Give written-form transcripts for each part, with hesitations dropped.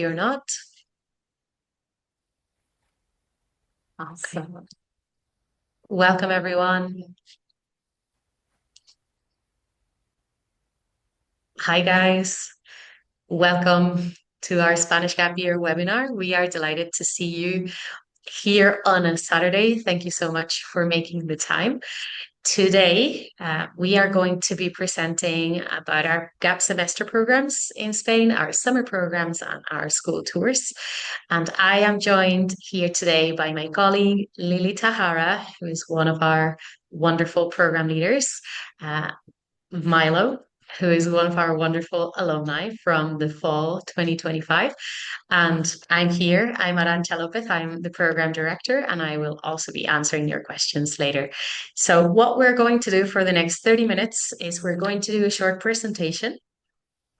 you're not. Awesome. Welcome, everyone. Hi, guys. Welcome to our Spanish Gap Year webinar. We are delighted to see you here on a Saturday. Thank you so much for making the time. Today, we are going to be presenting about our gap semester programs in Spain, our summer programs, and our school tours. And I am joined here today by my colleague, Lily Tahara, who is one of our wonderful program leaders, uh, Milo, who is one of our wonderful alumni from the fall 2025. And I'm here. I'm Arantxa Lopez. I'm the program director, and I will also be answering your questions later. So, what we're going to do for the next 30 minutes is we're going to do a short presentation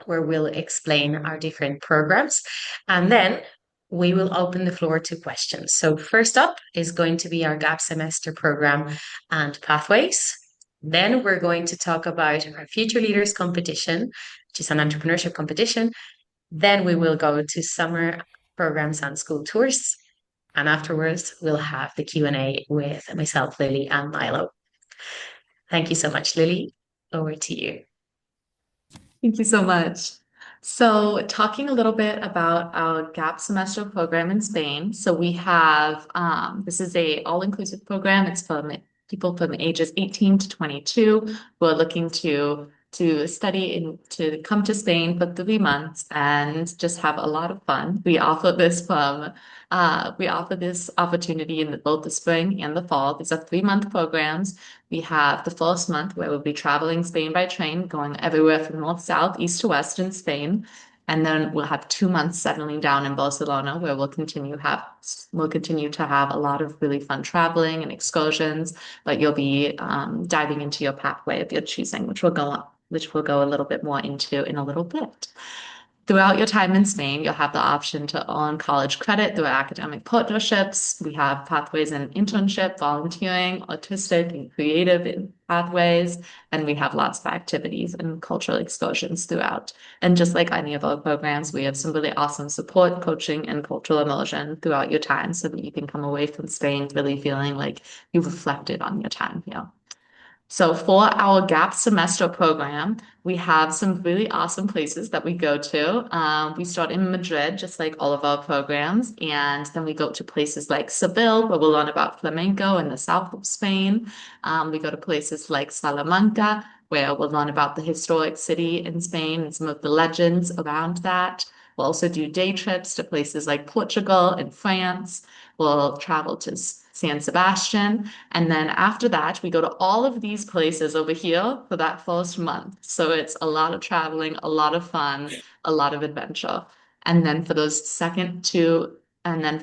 where we'll explain our different programs, and then we will open the floor to questions. So, first up is going to be our gap semester program and pathways. Then we're going to talk about our Future Leaders competition, which is an entrepreneurship competition. Then we will go to summer programs and school tours. And afterwards, we'll have the Q&A with myself, Lily, and Milo. Thank you so much, Lily. Over to you. Thank you so much. So talking a little bit about our gap semester program in Spain. So we have, this is a all-inclusive program. It's for people from ages 18 to 22 who are looking to study and to come to Spain for 3 months and just have a lot of fun. We offer this opportunity in both the spring and the fall. These are 3-month programs. We have the first month where we'll be traveling Spain by train, going everywhere from north, south, east to west in Spain. And then we'll have 2 months settling down in Barcelona, where we'll continue to have a lot of really fun traveling and excursions. But you'll be diving into your pathway of your choosing, which we'll go a little bit more into in a little bit. Throughout your time in Spain, you'll have the option to earn college credit through academic partnerships. We have pathways in internship, volunteering, artistic and creative pathways, and we have lots of activities and cultural excursions throughout. And just like any of our programs, we have some really awesome support, coaching, and cultural immersion throughout your time so that you can come away from Spain really feeling like you've reflected on your time here. So for our gap semester program, we have some really awesome places that we go to. We start in Madrid, just like all of our programs, and then we go to places like Seville, where we'll learn about flamenco in the south of Spain. We go to places like Salamanca, where we'll learn about the historic city in Spain and some of the legends around that. We'll also do day trips to places like Portugal and France. We'll travel to San Sebastian. And then after that, we go to all of these places over here for that first month. So it's a lot of traveling, a lot of fun, a lot of adventure. And then for those second and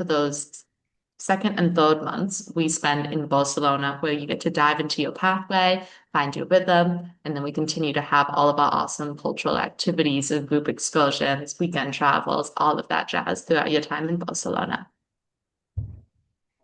third months, we spend in Barcelona, where you get to dive into your pathway, find your rhythm, and then we continue to have all of our awesome cultural activities and group excursions, weekend travels, all of that jazz throughout your time in Barcelona.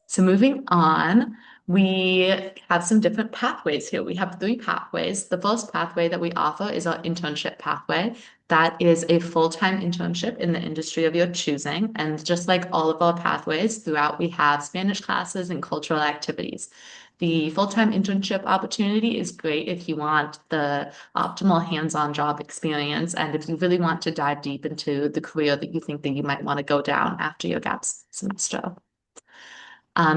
So moving on, we have some different pathways here. We have 3 pathways. The first pathway that we offer is our internship pathway. That is a full-time internship in the industry of your choosing. And just like all of our pathways throughout, we have Spanish classes and cultural activities. The full-time internship opportunity is great if you want the optimal hands-on job experience and if you really want to dive deep into the career that you think that you might want to go down after your gap semester.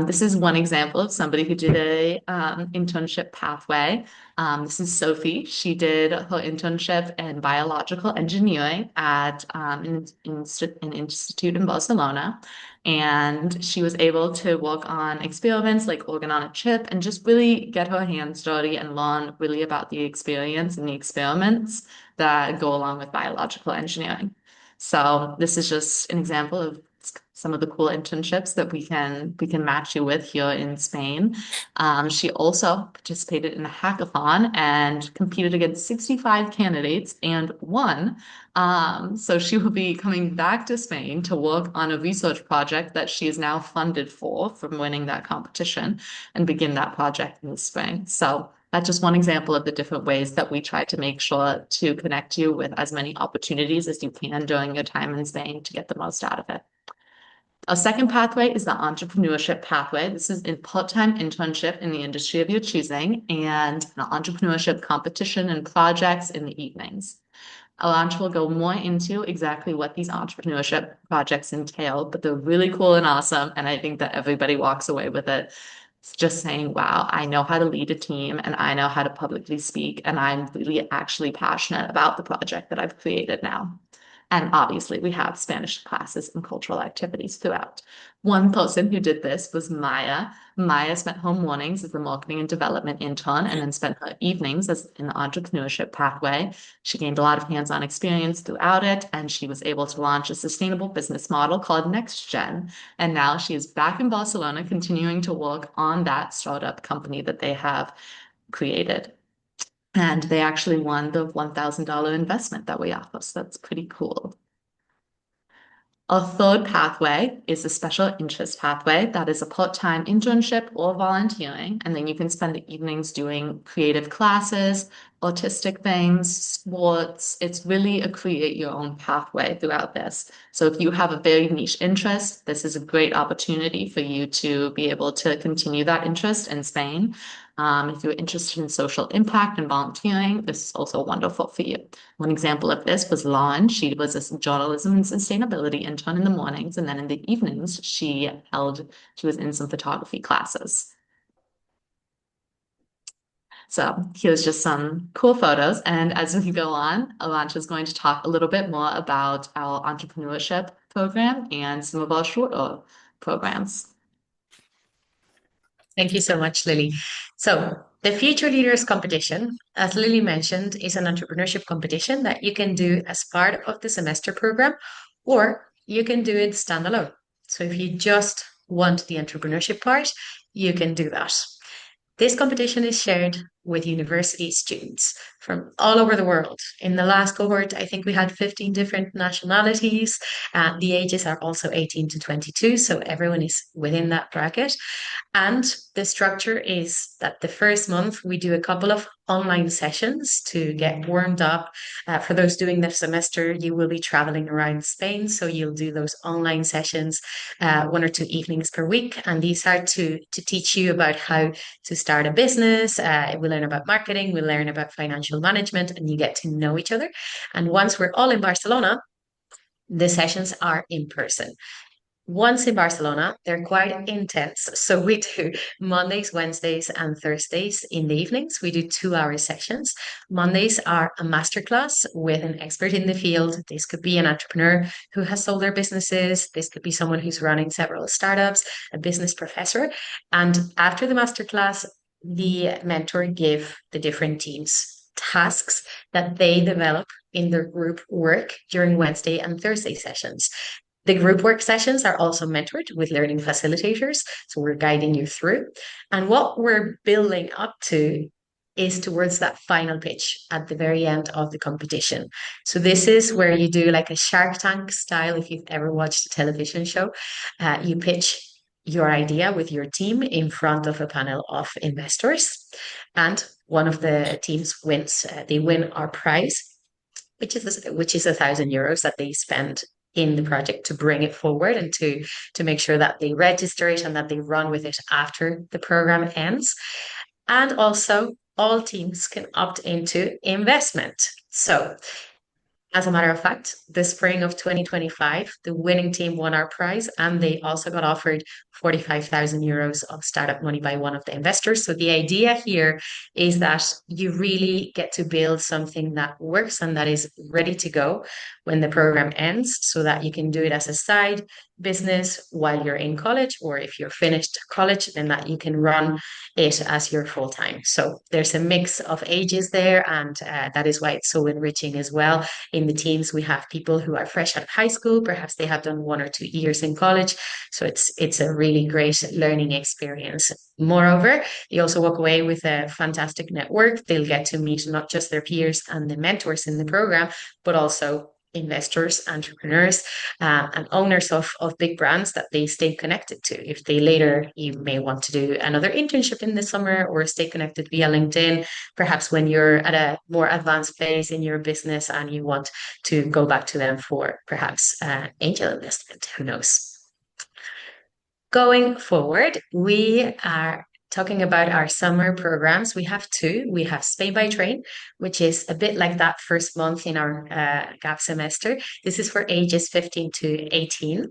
This is one example of somebody who did a internship pathway. This is Sophie. She did her internship in biological engineering at an institute in Barcelona. And she was able to work on experiments like organ on a chip and just really get her hands dirty and learn really about the experience and the experiments that go along with biological engineering. So this is just an example of some of the cool internships that we can match you with here in Spain. She also participated in a hackathon and competed against 65 candidates and won. So she will be coming back to Spain to work on a research project that she is now funded for from winning that competition and begin that project in the spring. So That's just one example of the different ways that we try to make sure to connect you with as many opportunities as you can during your time in Spain to get the most out of it. A second pathway is the entrepreneurship pathway. This is a part-time internship in the industry of your choosing and an entrepreneurship competition and projects in the evenings. Alantha will go more into exactly what these entrepreneurship projects entail, but they're really cool and awesome. And I think that everybody walks away with it. It's just saying, wow, I know how to lead a team and I know how to publicly speak. And I'm really actually passionate about the project that I've created now. And obviously, we have Spanish classes and cultural activities throughout. One person who did this was Maya. Maya spent her mornings as a marketing and development intern and then spent her evenings as in the entrepreneurship pathway. She gained a lot of hands-on experience throughout it, and she was able to launch a sustainable business model called Next Gen. And now she is back in Barcelona, continuing to work on that startup company that they have created. And they actually won the $1,000 investment that we offer. So that's pretty cool. A third pathway is a special interest pathway that is a part-time internship or volunteering, and then you can spend the evenings doing creative classes, artistic things, sports. It's really a create your own pathway throughout this. So if you have a very niche interest, this is a great opportunity for you to be able to continue that interest in Spain. If you're interested in social impact and volunteering, this is also wonderful for you. One example of this was Lauren. She was a journalism and sustainability intern in the mornings, and then in the evenings, she was in some photography classes. So here's just some cool photos. And as we go on, Alantha is going to talk a little bit more about our entrepreneurship program and some of our shorter programs. Thank you so much, Lily. So, the Future Leaders Competition, as Lily mentioned, is an entrepreneurship competition that you can do as part of the semester program, or you can do it standalone. So, if you just want the entrepreneurship part, you can do that. This competition is shared with university students from all over the world. In the last cohort, I think we had 15 different nationalities. The ages are also 18 to 22, so everyone is within that bracket. And the structure is that the first month we do a couple of online sessions to get warmed up. For those doing the semester, you will be traveling around Spain. So you'll do those online sessions, 1 or 2 evenings per week. And these are to teach you about how to start a business. We learn about marketing, we learn about financial management, and you get to know each other. And once we're all in Barcelona, the sessions are in person. Once in Barcelona, they're quite intense. So we do Mondays, Wednesdays, and Thursdays in the evenings. We do 2 hour sessions. Mondays are a masterclass with an expert in the field. This could be an entrepreneur who has sold their businesses. This could be someone who's running several startups, a business professor. And after the masterclass, the mentor give the different teams tasks that they develop in their group work during Wednesday and Thursday sessions. The group work sessions are also mentored with learning facilitators. So we're guiding you through. And what we're building up to is towards that final pitch at the very end of the competition. So this is where you do like a Shark Tank style. If you've ever watched a television show, you pitch your idea with your team in front of a panel of investors. And one of the teams wins, they win our prize, which is €1,000 that they spend in the project to bring it forward and to make sure that they register it and that they run with it after the program ends. And also, all teams can opt into investment. So as a matter of fact, the spring of 2025, the winning team won our prize and they also got offered €45,000 of startup money by one of the investors. So the idea here is that you really get to build something that works and that is ready to go when the program ends so that you can do it as a side business while you're in college, or if you're finished college, then that you can run it as your full time. So there's a mix of ages there, and that is why it's so enriching as well. In the teams, we have people who are fresh out of high school, perhaps they have done 1 or 2 years in college. So it's a really great learning experience. Moreover, they also walk away with a fantastic network. They'll get to meet not just their peers and the mentors in the program, but also investors, entrepreneurs, and owners of big brands that they stay connected to. If they later, you may want to do another internship in the summer or stay connected via LinkedIn, perhaps when you're at a more advanced phase in your business and you want to go back to them for perhaps angel investment. Who knows? Going forward, we are talking about our summer programs. We have two. We have Spain by Train, which is a bit like that first month in our gap semester. This is for ages 15 to 18,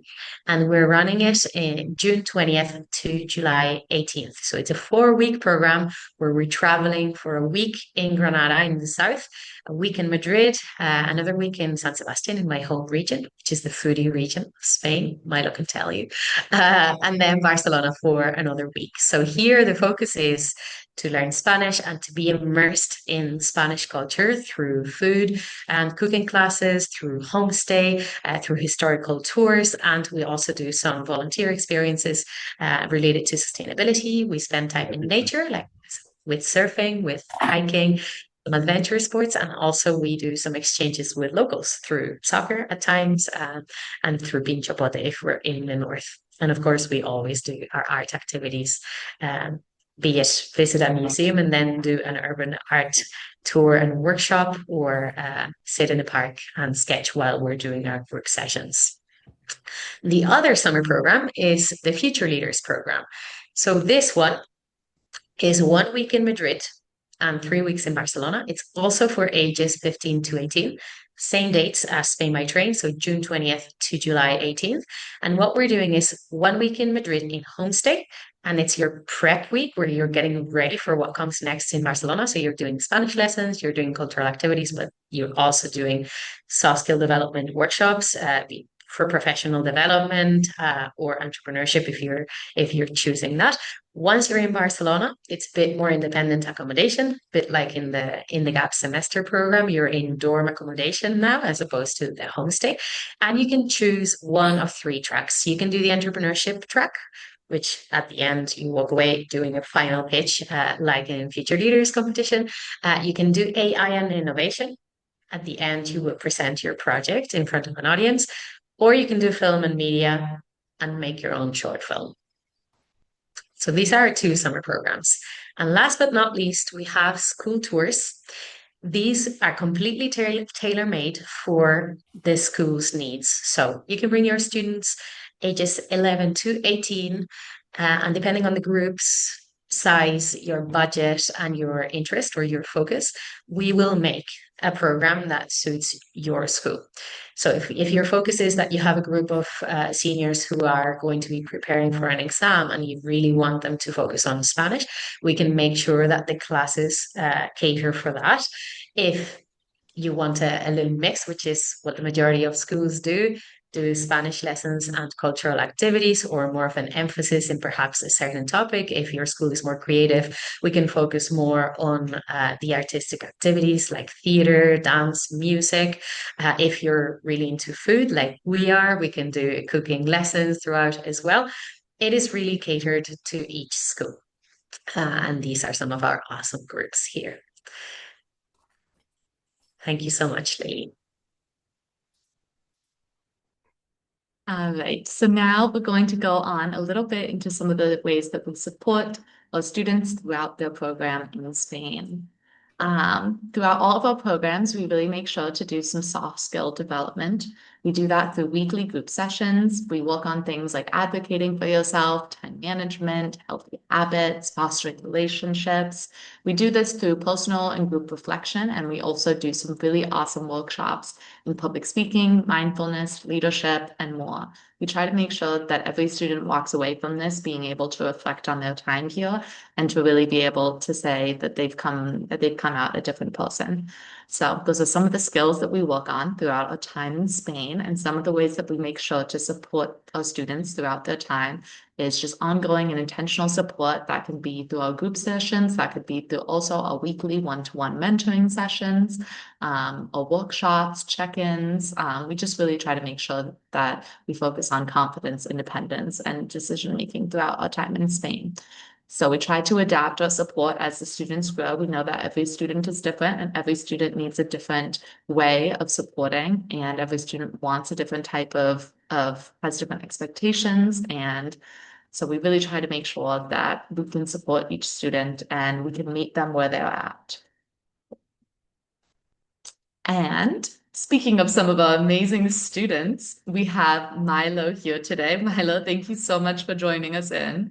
and we're running it in June 20th to July 18th. So it's a 4 week program where we're traveling for a week in Granada in the south, a week in Madrid, another week in San Sebastian in my home region, which is the foodie region of Spain. My look and tell you and then Barcelona for another week. So here the focus is to learn Spanish and to be immersed in Spanish culture through food and cooking classes, through homestay, through historical tours, and we also do some volunteer experiences related to sustainability. We spend time in nature, like with surfing, with hiking, some adventure sports, and also we do some exchanges with locals through soccer at times and through bean chapote if we're in the north. And of course, we always do our art activities, um, be it visit a museum and then do an urban art tour and workshop, or sit in the park and sketch while we're doing our group sessions. The other summer program is the Future Leaders program. So this one is 1 week in Madrid and 3 weeks in Barcelona. It's also for ages 15 to 18. Same dates as Spain by Train, so June 20th to July 18th. And what we're doing is 1 week in Madrid in homestay, and it's your prep week where you're getting ready for what comes next in Barcelona. So you're doing Spanish lessons, you're doing cultural activities, but you're also doing soft skill development workshops, for professional development or entrepreneurship if you're choosing that. Once you're in Barcelona, it's a bit more independent accommodation, a bit like in the gap semester program. You're in dorm accommodation now as opposed to the homestay. And you can choose one of three tracks. You can do the entrepreneurship track, which at the end you walk away doing a final pitch, like in Future Leaders competition. You can do AI and innovation. At the end, you will present your project in front of an audience, or you can do film and media and make your own short film. So these are our two summer programs. And last but not least, we have school tours. These are completely tailor-made for the school's needs. So you can bring your students ages 11 to 18, and depending on the group's size, your budget, and your interest or your focus, we will make a program that suits your school. So if your focus is that you have a group of seniors who are going to be preparing for an exam and you really want them to focus on Spanish, we can make sure that the classes cater for that. If you want a little mix, which is what the majority of schools do Spanish lessons and cultural activities, or more of an emphasis in perhaps a certain topic. If your school is more creative, we can focus more on the artistic activities like theater, dance, music. If you're really into food, like we are, we can do cooking lessons throughout as well. It is really catered to each school. And these are some of our awesome groups here. Thank you so much, Lily. All right, so now we're going to go on a little bit into some of the ways that we support our students throughout their program in Spain. Throughout all of our programs, we really make sure to do some soft skill development. We do that through weekly group sessions. We work on things like advocating for yourself, time management, healthy habits, fostering relationships. We do this through personal and group reflection, and we also do some really awesome workshops in public speaking, mindfulness, leadership, and more. We try to make sure that every student walks away from this being able to reflect on their time here and to really be able to say that they've come out a different person. So those are some of the skills that we work on throughout our time in Spain, and some of the ways that we make sure to support our students throughout their time is just ongoing and intentional support. That can be through our group sessions, that could be through also our weekly one-to-one mentoring sessions, or workshops, check-ins. We just really try to make sure that we focus on confidence, independence, and decision-making throughout our time in Spain. So we try to adapt our support as the students grow. We know that every student is different and every student needs a different way of supporting, and every student wants a different type of has different expectations. And so we really try to make sure that we can support each student and we can meet them where they're at. And speaking of some of our amazing students, we have Milo here today. Milo, thank you so much for joining us in.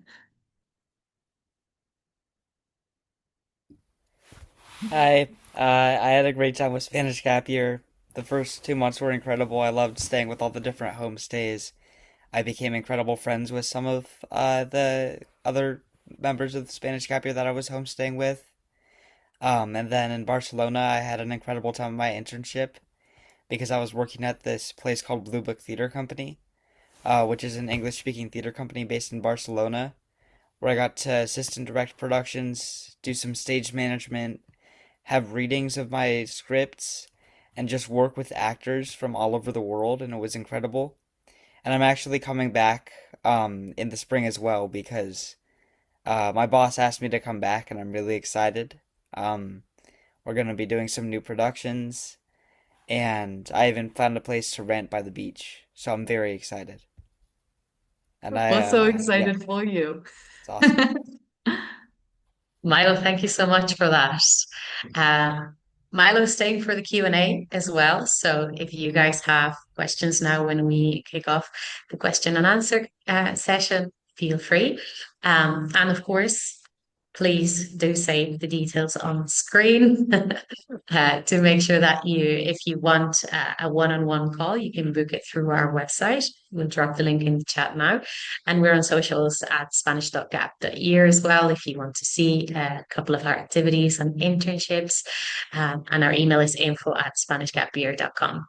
Hi, I had a great time with Spanish Gap Year. The first 2 months were incredible. I loved staying with all the different homestays. I became incredible friends with some of the other members of the Spanish Gap Year that I was homestaying with. And then in Barcelona, I had an incredible time with my internship because I was working at this place called Blue Book Theater Company, which is an English-speaking theater company based in Barcelona, where I got to assist and direct productions, do some stage management, have readings of my scripts, and just work with actors from all over the world, and it was incredible. And I'm actually coming back in the spring as well because my boss asked me to come back, and I'm really excited. Um, we're going to be doing some new productions, and I even found a place to rent by the beach, so I'm very excited. And We're so yeah, excited for you. it's awesome. Milo, thank you so much for that. Uh, Milo's staying for the Q&A as well. So if you guys have questions now when we kick off the question and answer session, feel free. And of course, please do save the details on screen to make sure that if you want a one-on-one call, you can book it through our website. We'll drop the link in the chat now. And we're on socials at spanish.gap.year as well if you want to see a couple of our activities and internships. And our email is info@spanishgapyear.com.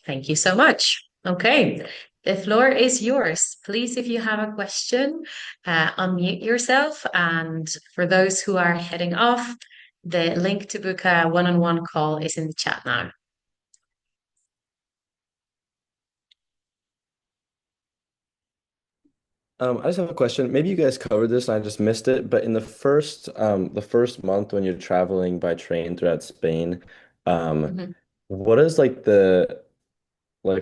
Thank you so much. Okay, the floor is yours. Please, if you have a question, unmute yourself. And for those who are heading off, the link to book a one-on-one call is in the chat now. I just have a question. Maybe you guys covered this and I just missed it, but in the first month when you're traveling by train throughout Spain, um, Mhm. what is like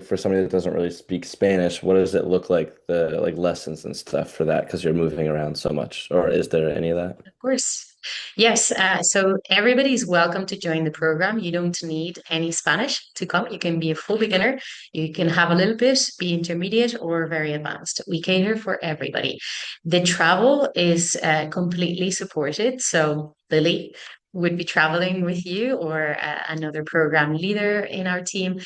for somebody that doesn't really speak Spanish, what does it look like the like lessons and stuff for that because you're moving around so much, or is there any of that? Of course. Yes, so everybody's welcome to join the program. You don't need any Spanish to come. You can be a full beginner. You can have a little bit, be intermediate or very advanced. We cater for everybody. The travel is completely supported. So Lily would be traveling with you, or another program leader in our team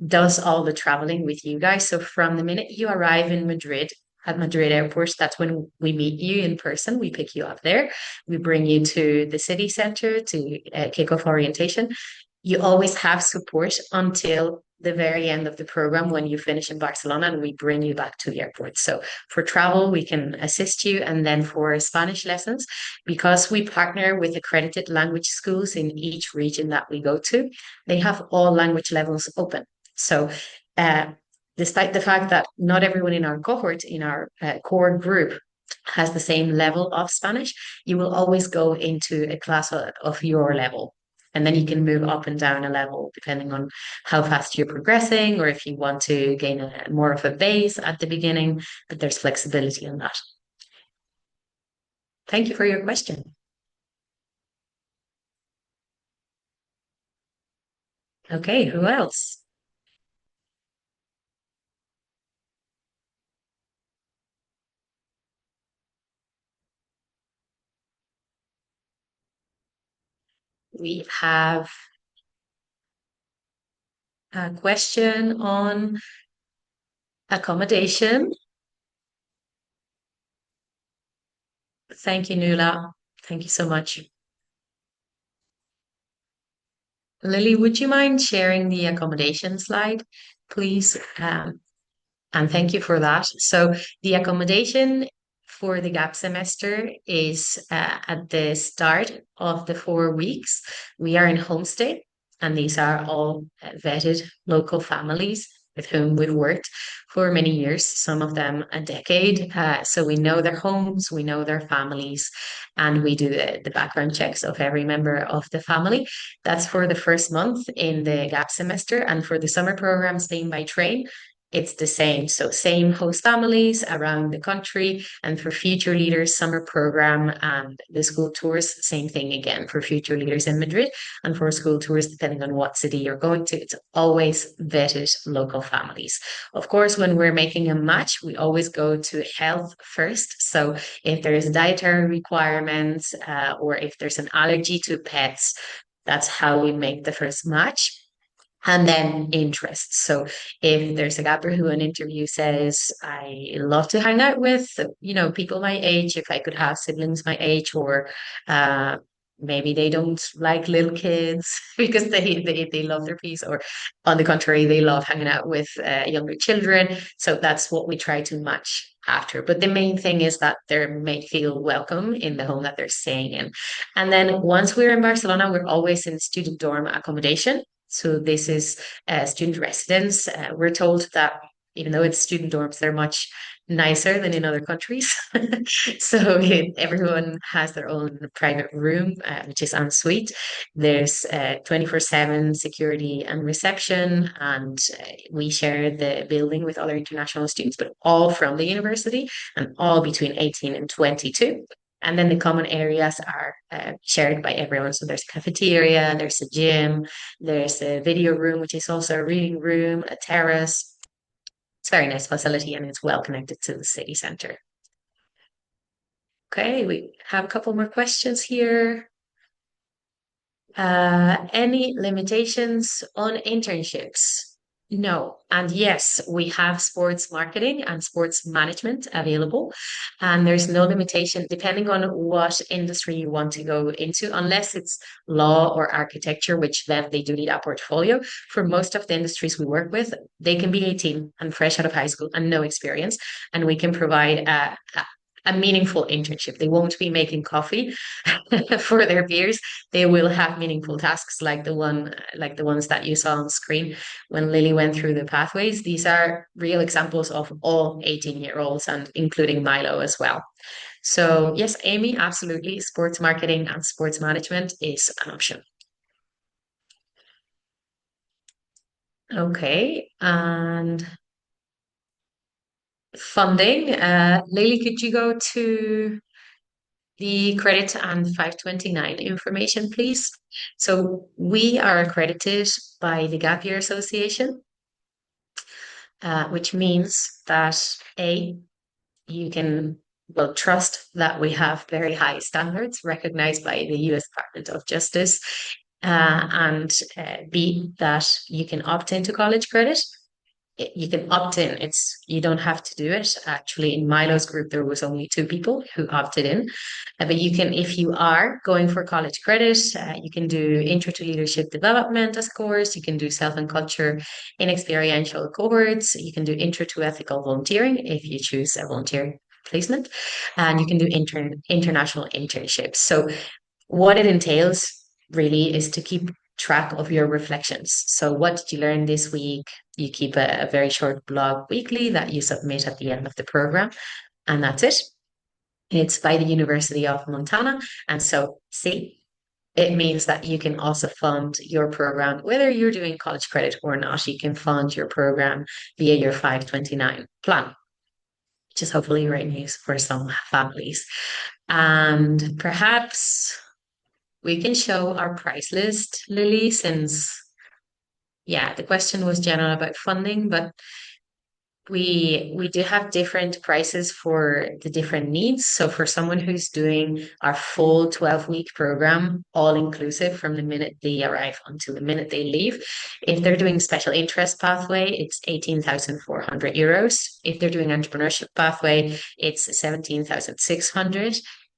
does all the traveling with you guys. So from the minute you arrive in Madrid, at Madrid airport, that's when we meet you in person. We pick you up there. We bring you to the city center to kick off orientation. You always have support until the very end of the program when you finish in Barcelona and we bring you back to the airport. So for travel, we can assist you. And then for Spanish lessons, because we partner with accredited language schools in each region that we go to, they have all language levels open. So uh, despite the fact that not everyone in our cohort, in our core group, has the same level of Spanish, you will always go into a class of your level. And then you can move up and down a level depending on how fast you're progressing, or if you want to gain more of a base at the beginning, but there's flexibility in that. Thank you for your question. Okay, who else? We have a question on accommodation. Thank you, Nula. Thank you so much. Lily, would you mind sharing the accommodation slide, please? And thank you for that. So the accommodation for the gap semester is at the start of the 4 weeks. We are in homestay, and these are all vetted local families. with whom we've worked for many years, some of them a decade. So we know their homes, we know their families, and we do the background checks of every member of the family. That's for the first month in the gap semester. And for the summer program, staying by train, it's the same. So same host families around the country. And for future leaders, summer program and the school tours, same thing again for future leaders in Madrid. And for school tours, depending on what city you're going to, it's always vetted local families. Of course, when we're making a match, we always go to health first. So if there's dietary requirements or if there's an allergy to pets, that's how we make the first match. And then interests. So if there's a gapper who an interview says, I love to hang out with, people my age, if I could have siblings my age, or uh, maybe they don't like little kids because they love their peace, or on the contrary, they love hanging out with younger children. So that's what we try to match after. But the main thing is that they're made feel welcome in the home that they're staying in. And then once we're in Barcelona, we're always in student dorm accommodation. So this is student residence. We're told that even though it's student dorms, they're much nicer than in other countries. So everyone has their own private room, which is en suite. There's 24/7 security and reception, and we share the building with other international students, but all from the university and all between 18 and 22. And then the common areas are shared by everyone. So there's a cafeteria, there's a gym, there's a video room, which is also a reading room, a terrace. It's a very nice facility and it's well connected to the city center. Okay, we have a couple more questions here. Any limitations on internships? No. And yes, we have sports marketing and sports management available. And there's no limitation depending on what industry you want to go into, unless it's law or architecture, which then they do need a portfolio. For most of the industries we work with, they can be 18 and fresh out of high school and no experience. And we can provide a meaningful internship. They won't be making coffee for their peers. They will have meaningful tasks like the ones that you saw on screen when Lily went through the pathways. These are real examples of all 18-year-olds and including Milo as well. So yes, Amy, absolutely. Sports marketing and sports management is an option. Okay, and funding. Lily, could you go to the credit and 529 information, please? So we are accredited by the Gap Year Association, which means that you can trust that we have very high standards recognized by the US Department of Justice, and B, that you can opt into college credit. You can opt in. You don't have to do it. Actually, in Milo's group, there was only two people who opted in. But you can, if you are going for college credit, you can do Intro to Leadership Development as a course. You can do Self and Culture in experiential cohorts. You can do Intro to Ethical Volunteering if you choose a volunteer placement, and you can do international internships. So what it entails really is to keep track of your reflections. So what did you learn this week? You keep a very short blog weekly that you submit at the end of the program, and that's it. It's by the University of Montana. And so, see, it means that you can also fund your program, whether you're doing college credit or not. You can fund your program via your 529 plan, which is hopefully great news for some families. And perhaps we can show our price list, Lily, since, yeah, the question was general about funding, but we do have different prices for the different needs. So for someone who's doing our full 12-week program, all inclusive from the minute they arrive until the minute they leave, if they're doing special interest pathway, it's 18,400 euros. If they're doing entrepreneurship pathway, it's 17,600.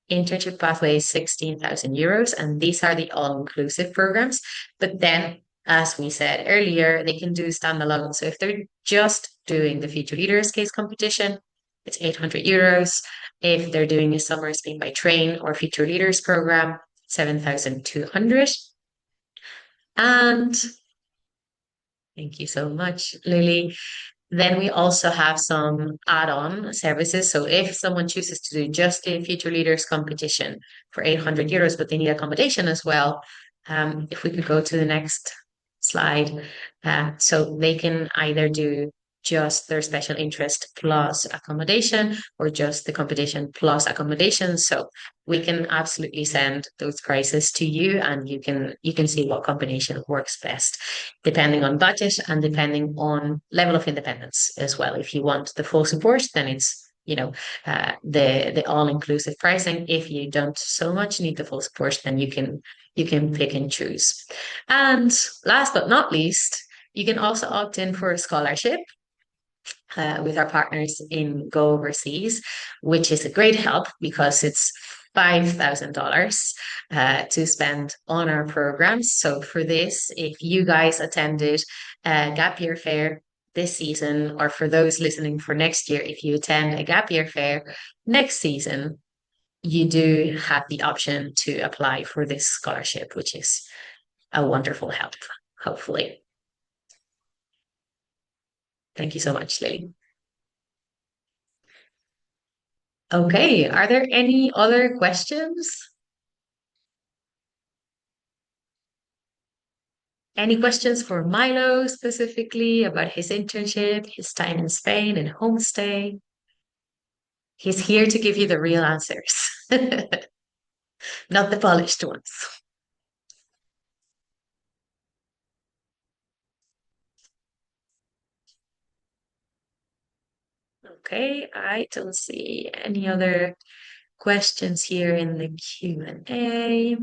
Internship pathway is 16,000 euros. And these are the all-inclusive programs. But then as we said earlier, they can do standalone. So if they're just doing the Future Leaders case competition, it's 800 euros. If they're doing a summer Spain by train or Future Leaders program, 7,200. And Thank you so much, Lily. Then we also have some add-on services. So if someone chooses to do just a Future Leaders competition for 800 euros, but they need accommodation as well, if we could go to the next slide. So they can either do just their special interest plus accommodation or just the competition plus accommodation. So we can absolutely send those prices to you and you can see what combination works best depending on budget and depending on level of independence as well. If you want the full support, then it's the all-inclusive pricing. If you don't so much need the full support, then you can pick and choose. And last but not least, you can also opt in for a scholarship with our partners in Go Overseas, which is a great help because it's $5,000 to spend on our programs. So for this, if you guys attended a gap year fair this season, or for those listening for next year, if you attend a gap year fair next season, you do have the option to apply for this scholarship, which is a wonderful help, hopefully. Thank you so much, Lily. Okay, are there any other questions? Any questions for Milo specifically about his internship, his time in Spain and homestay? He's here to give you the real answers, not the polished ones. Okay, I don't see any other questions here in the Q&A.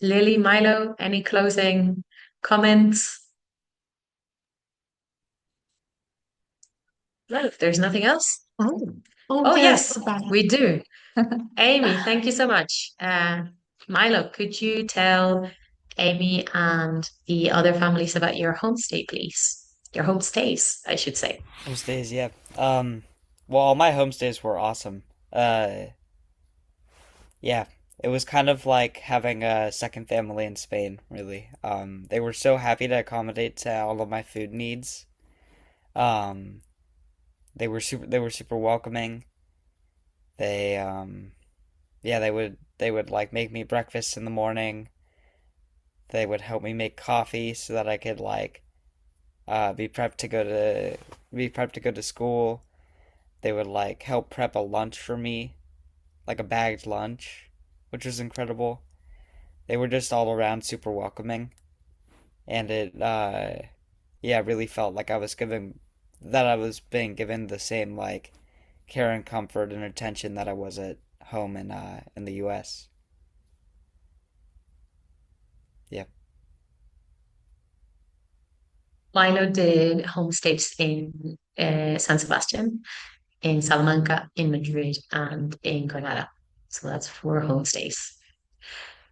Lily, Milo, any closing comments? No, if there's nothing else. Oh, Yes. yes, we do. Amy, thank you so much. Milo, could you tell Amy and the other families about your homestay, please? Your homestays, I should say. Homestays, yeah. Well, all my homestays were awesome. Yeah, it was kind of like having a second family in Spain, really. They were so happy to accommodate to all of my food needs. Um, they were super welcoming. They yeah, they would like make me breakfast in the morning. They would help me make coffee so that I could like be prepped to go to school. They would like help prep a lunch for me, like a bagged lunch, which was incredible. They were just all around super welcoming, and it yeah, really felt like I was being given the same like care and comfort and attention that I was at home in the US. Yeah. Milo did homestays in San Sebastian, in Salamanca, in Madrid, and in Granada. So that's four homestays.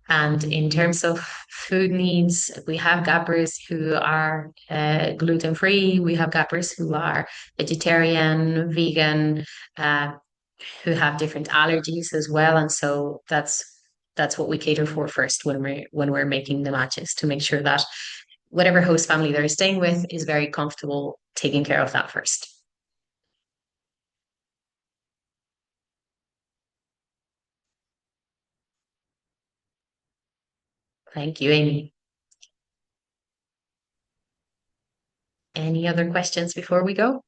And in terms of food needs, we have gappers who are gluten free. We have gappers who are vegetarian, vegan, uh, who have different allergies as well. And so that's what we cater for first when we're making the matches to make sure that whatever host family they're staying with is very comfortable taking care of that first. Thank you, Amy. Any other questions before we go?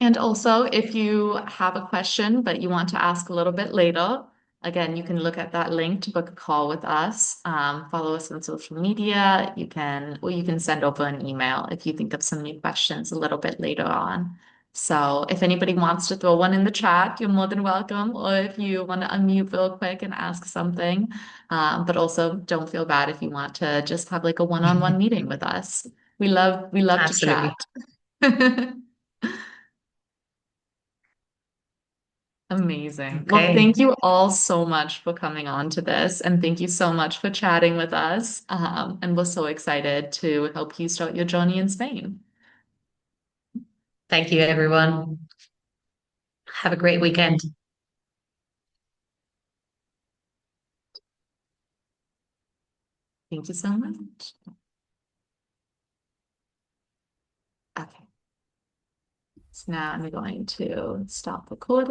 And also, if you have a question but you want to ask a little bit later, again, you can look at that link to book a call with us. Follow us on social media. You can send over an email if you think of some new questions a little bit later on. So if anybody wants to throw one in the chat, you're more than welcome. Or if you want to unmute real quick and ask something. But also don't feel bad if you want to just have like a one-on-one meeting with us. We love to chat. Absolutely. Amazing. Well, Okay. thank you all so much for coming on to this, and thank you so much for chatting with us. And we're so excited to help you start your journey in Spain. Thank you, everyone. Have a great weekend. Thank you so much. Okay. So now I'm going to stop recording.